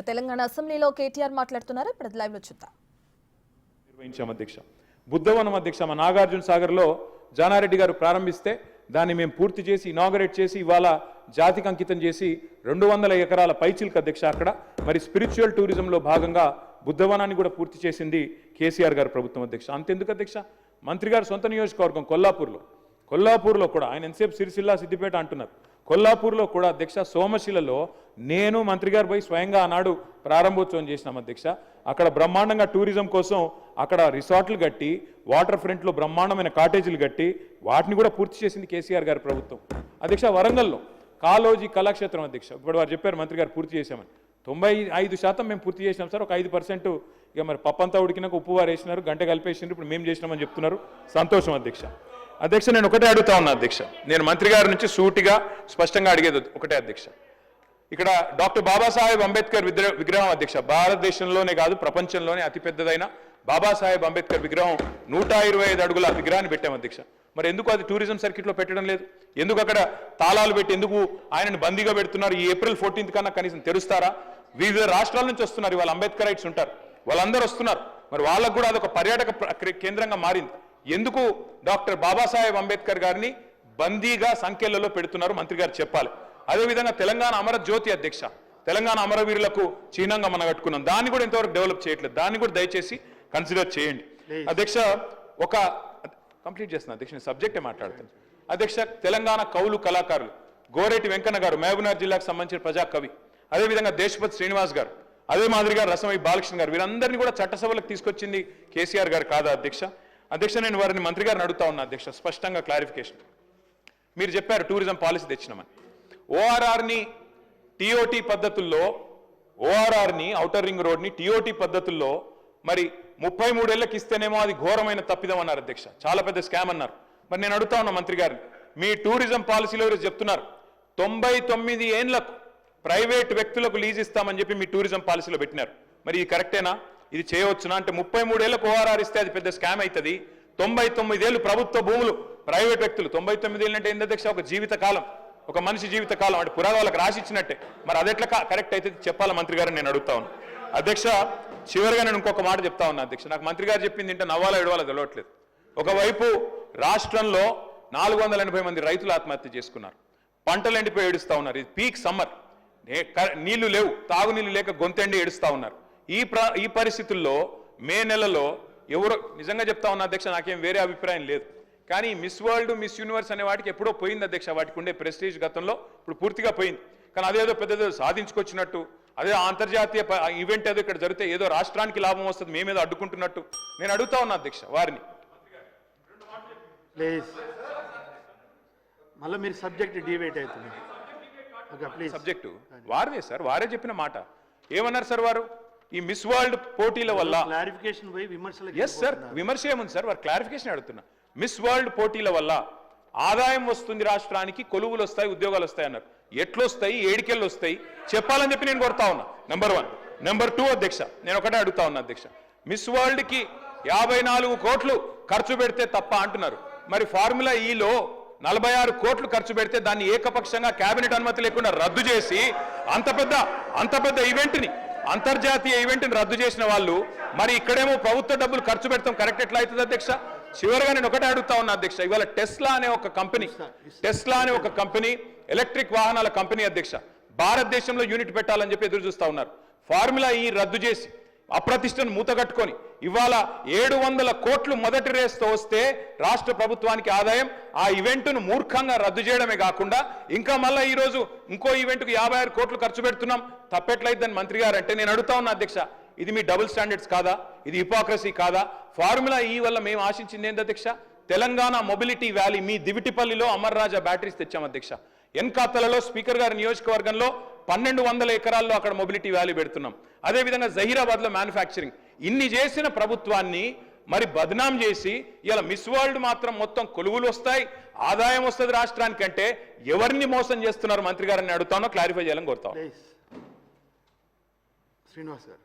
తెలంగాణ అసెంబ్లీలో కేటీఆర్ మాట్లాడుతున్నారు. ఇప్పుడు లైవ్ లో చూద్దాం. నిర్వహించాం అధ్యక్ష. బుద్ధవనం అధ్యక్ష మా నాగార్జున సాగర్లో జానారెడ్డి గారు ప్రారంభిస్తే దాన్ని మేము పూర్తి చేసి ఇనాగరేట్ చేసి ఇవాళ జాతికి అంకితం చేసి 200 ఎకరాల పైచిల్క్ అధ్యక్ష. అక్కడ మరి స్పిరిచువల్ టూరిజంలో భాగంగా బుద్ధవనాన్ని కూడా పూర్తి చేసింది కేసీఆర్ గారు ప్రభుత్వం అధ్యక్ష. అంతెందుకు అధ్యక్ష, మంత్రి గారు సొంత నియోజకవర్గం కొల్లాపూర్లో కూడా ఆయన ఎంతసేపు సిరిసిల్ల సిద్దిపేట అంటున్నారు. కొల్లాపూర్లో కూడా అధ్యక్ష సోమశిలలో నేను మంత్రి గారు పోయి స్వయంగా ఆనాడు ప్రారంభోత్సవం చేసినాం అధ్యక్ష. అక్కడ బ్రహ్మాండంగా టూరిజం కోసం అక్కడ రిసార్ట్లు కట్టి వాటర్ ఫ్రంట్లో బ్రహ్మాండమైన కాటేజీలు కట్టి వాటిని కూడా పూర్తి చేసింది కేసీఆర్ గారి ప్రభుత్వం అధ్యక్ష. వరంగల్లో కాలోజీ కళాక్షేత్రం అధ్యక్ష, ఇప్పుడు వారు చెప్పారు మంత్రి గారు పూర్తి చేశామని. 95% మేము పూర్తి చేసినాం సార్. ఒక 5% ఇక మరి పప్పంతా ఉడికినాక ఉప్పు వారు వేసినారు, గంట కలిపేసినారు, ఇప్పుడు మేము చేసినామని చెప్తున్నారు. సంతోషం అధ్యక్ష. అధ్యక్ష నేను ఒకటే అడుగుతా ఉన్నా అధ్యక్ష, నేను మంత్రి గారి నుంచి సూటిగా స్పష్టంగా అడిగేది ఒకటే అధ్యక్ష. ఇక్కడ డాక్టర్ బాబాసాహెబ్ అంబేద్కర్ విగ్రహం అధ్యక్ష, భారతదేశంలోనే కాదు ప్రపంచంలోనే అతిపెద్దదైన బాబాసాహెబ్ అంబేద్కర్ విగ్రహం 125 అడుగుల విగ్రహాన్ని పెట్టాం అధ్యక్ష. మరి ఎందుకు అది టూరిజం సర్కిట్లో పెట్టడం లేదు? ఎందుకు అక్కడ తాళాలు పెట్టి ఎందుకు ఆయనను బందీగా పెడుతున్నారు? ఈ ఏప్రిల్ 14th కన్నా కనీసం తెరుస్తారా? వివిధ రాష్ట్రాల నుంచి వస్తున్నారు, ఇవాళ అంబేద్కరైట్స్ ఉంటారు, వాళ్ళందరూ వస్తున్నారు. మరి వాళ్ళకు కూడా అదొక పర్యాటక కేంద్రంగా మారింది. ఎందుకు డాక్టర్ బాబాసాహెబ్ అంబేద్కర్ గారిని బందీగా సంఖ్యలలో పెడుతున్నారు మంత్రి గారు చెప్పాలి. అదేవిధంగా తెలంగాణ అమర జ్యోతి అధ్యక్ష, తెలంగాణ అమరవీరులకు చిహ్నంగా మనం కట్టుకున్నాం, దాన్ని కూడా ఇంతవరకు డెవలప్ చేయట్లేదు. దాన్ని కూడా దయచేసి కన్సిడర్ చేయండి అధ్యక్ష. ఒక కంప్లీట్ చేస్తున్నా అధ్యక్ష, నేను సబ్జెక్టే మాట్లాడుతాను అధ్యక్ష. తెలంగాణ కవులు కళాకారులు గోరేటి వెంకన్న గారు మహబూబ్నగర్ జిల్లాకు సంబంధించిన ప్రజా కవి, అదేవిధంగా దేశపతి శ్రీనివాస్ గారు, అదే మాదిరిగా రసమై బాలకృష్ణ గారు, వీరందరినీ కూడా చట్టసభలకు తీసుకొచ్చింది కేసీఆర్ గారు కాదా అధ్యక్ష? అధ్యక్ష నేను వారిని మంత్రి గారిని అడుగుతా ఉన్నా అధ్యక్ష, స్పష్టంగా క్లారిఫికేషన్. మీరు చెప్పారు టూరిజం పాలసీ తెచ్చినామని. ఓఆర్ఆర్ని టీఓటీ పద్ధతుల్లో, ఓఆర్ఆర్ని ఔటర్ రింగ్ రోడ్ని టీఓటీ పద్ధతుల్లో మరి 33 ఏళ్ళకి ఇస్తేనేమో అది ఘోరమైన తప్పిదం అన్నారు అధ్యక్ష, చాలా పెద్ద స్కామ్ అన్నారు. మరి నేను అడుగుతా ఉన్నా మంత్రి గారిని, మీ టూరిజం పాలసీలో ఈరోజు చెప్తున్నారు 99 ఏళ్లకు ప్రైవేట్ వ్యక్తులకు లీజ్ ఇస్తామని చెప్పి మీ టూరిజం పాలసీలో పెట్టినారు. మరి ఇది కరెక్టేనా? ఇది చేయవచ్చునా? అంటే 33 ఏళ్లకు ఓఆర్ఆర్ ఇస్తే అది పెద్ద స్కామ్ అవుతుంది. 99 ఏళ్ళు ప్రభుత్వ భూములు ప్రైవేట్ వ్యక్తులు, 99 ఏళ్ళు అంటే ఏంటి అధ్యక్ష? ఒక జీవిత కాలం, ఒక మనిషి జీవిత కాలం, అంటే పురాగాలకు రాసి ఇచ్చినట్టే. మరి అది ఎట్లా కరెక్ట్ అయితే చెప్పాలా మంత్రి గారిని నేను అడుగుతా ఉన్నాను అధ్యక్ష. చివరిగా నేను ఇంకొక మాట చెప్తా ఉన్నా అధ్యక్ష, నాకు మంత్రి గారు చెప్పింది ఏంటో నవ్వాలో ఏడవాలో తెలియట్లేదు. ఒకవైపు రాష్ట్రంలో 480 మంది రైతులు ఆత్మహత్య చేసుకున్నారు, పంటలు ఎండిపోయి ఏడుస్తూ ఉన్నారు. ఇది పీక్ సమ్మర్, నీళ్లు లేవు, తాగునీళ్ళు లేక గొంతెండి ఏడుస్తూ ఉన్నారు. ఈ పరిస్థితుల్లో మే నెలలో ఎవరో, నిజంగా చెప్తా ఉన్నా అధ్యక్ష, నాకేం వేరే అభిప్రాయం లేదు, కానీ మిస్ వరల్డ్ మిస్ యూనివర్స్ అనే వాటికి ఎప్పుడో పోయింది అధ్యక్ష. వాటికి ఉండే ప్రెస్టీజ్ గతంలో ఇప్పుడు పూర్తిగా పోయింది. కానీ అదేదో పెద్దదో సాధించుకొచ్చినట్టు, అదే అంతర్జాతీయ ఈవెంట్ ఏదో ఇక్కడ జరిగితే ఏదో రాష్ట్రానికి లాభం వస్తుంది, మేమేదో అడ్డుకుంటున్నట్టు నేను అడుగుతా ఉన్నా అధ్యక్ష వారిని. మళ్ళీ మీరు సబ్జెక్ట్ డిబేట్ అవుతుంది. సబ్జెక్టు వారిదే సార్, వారే చెప్పిన మాట. ఏమన్నారు సార్ వారు? ఈ మిస్ వరల్డ్ పోటీల వల్ల క్లారిఫికేషన్ పోయి విమర్శలు. ఎస్ సార్, విమర్శ ఏముంది సార్, వారు క్లారిఫికేషన్ అడుగుతున్నా. మిస్ వరల్డ్ పోటీల వల్ల ఆదాయం వస్తుంది రాష్ట్రానికి, కొలువులు వస్తాయి, ఉద్యోగాలు వస్తాయి అన్నారు. ఎట్లొస్తాయి, ఏడికెళ్ళు వస్తాయి చెప్పాలని చెప్పి నేను కోరుతా ఉన్నా. నెంబర్ 1. నెంబర్ 2 అధ్యక్ష, నేను ఒకటే అడుగుతా ఉన్నా అధ్యక్ష, మిస్ వరల్డ్కి 54 కోట్లు ఖర్చు పెడితే తప్ప అంటున్నారు. మరి ఫార్ములా ఈలో 46 కోట్లు ఖర్చు పెడితే దాన్ని ఏకపక్షంగా కేబినెట్ అనుమతి లేకుండా రద్దు చేసి అంత పెద్ద ఈవెంట్ని, అంతర్జాతీయ ఈవెంట్ని రద్దు చేసిన వాళ్ళు మరి ఇక్కడేమో ప్రభుత్వ డబ్బులు ఖర్చు పెడతాం కరెక్ట్ ఎట్లా అవుతుంది అధ్యక్ష? చివరిగా నేను ఒకటే అడుగుతా ఉన్నా అధ్యక్ష, ఇవాళ టెస్లా అనే ఒక కంపెనీ ఎలక్ట్రిక్ వాహనాల కంపెనీ అధ్యక్ష, భారతదేశంలో యూనిట్ పెట్టాలని చెప్పి ఎదురు చూస్తా ఉన్నారు. ఫార్ములా ఈ రద్దు చేసి అప్రతిష్టను మూతగట్టుకొని ఇవాళ 700 కోట్లు మొదటి రేస్తో వస్తే రాష్ట్ర ప్రభుత్వానికి ఆదాయం, ఆ ఈవెంట్ను మూర్ఖంగా రద్దు చేయడమే కాకుండా ఇంకా మళ్ళీ ఈరోజు ఇంకో ఈవెంట్కు 56 కోట్లు ఖర్చు పెడుతున్నాం, తప్పెట్లయిద్దని మంత్రి గారు అంటే నేను అడుగుతా ఉన్నా అధ్యక్ష, ఇది మీ డబుల్ స్టాండర్డ్స్ కాదా? ఇది హిపోక్రసీ కాదా? ఫార్ములా ఈ వల్ల మేము ఆశించింది ఏంటి అధ్యక్ష? తెలంగాణ మొబిలిటీ వ్యాలీ, మీ దివిటిపల్లిలో అమర్ రాజా బ్యాటరీస్ తెచ్చాం అధ్యక్ష. ఎన్కాతలలో స్పీకర్ గారి నియోజకవర్గంలో 1200 ఎకరాల్లో అక్కడ మొబిలిటీ వ్యాలీ పెడుతున్నాం. అదేవిధంగా జహీరాబాద్లో మ్యానుఫ్యాక్చరింగ్. ఇన్ని చేసిన ప్రభుత్వాన్ని మరి బద్నాం చేసి ఇలా మిస్ వరల్డ్ మాత్రం మొత్తం కొలువులు వస్తాయి, ఆదాయం వస్తుంది రాష్ట్రానికి అంటే ఎవరిని మోసం చేస్తున్నారు మంత్రి గారిని అడుగుతానో క్లారిఫై చేయాలని కోరుతాం. శ్రీనివాస్ గారు.